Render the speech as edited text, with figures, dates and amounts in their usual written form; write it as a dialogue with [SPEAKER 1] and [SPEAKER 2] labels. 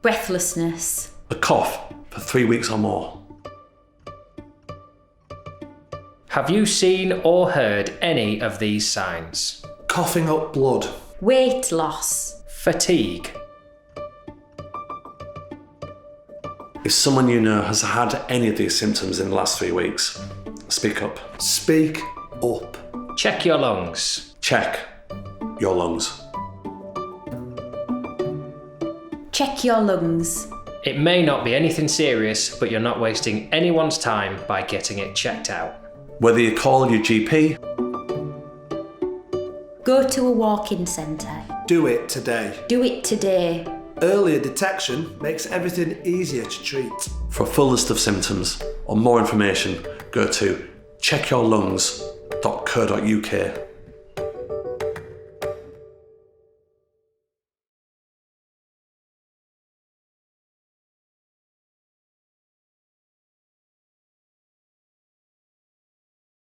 [SPEAKER 1] Breathlessness.
[SPEAKER 2] A cough for 3 weeks or more.
[SPEAKER 3] Have you seen or heard any of these signs?
[SPEAKER 4] Coughing up blood.
[SPEAKER 1] Weight loss.
[SPEAKER 3] Fatigue.
[SPEAKER 2] If someone you know has had any of these symptoms in the last 3 weeks, speak up.
[SPEAKER 4] Speak up.
[SPEAKER 3] Check your lungs.
[SPEAKER 2] Check your lungs.
[SPEAKER 1] Check your lungs.
[SPEAKER 3] It may not be anything serious, but you're not wasting anyone's time by getting it checked out.
[SPEAKER 2] Whether you call your GP,
[SPEAKER 1] Go to a walk-in centre.
[SPEAKER 4] Do it today.
[SPEAKER 1] Do it today.
[SPEAKER 4] Earlier detection makes everything easier to treat.
[SPEAKER 2] for a full list of symptoms or more information, go to checkyourlungs.co.uk.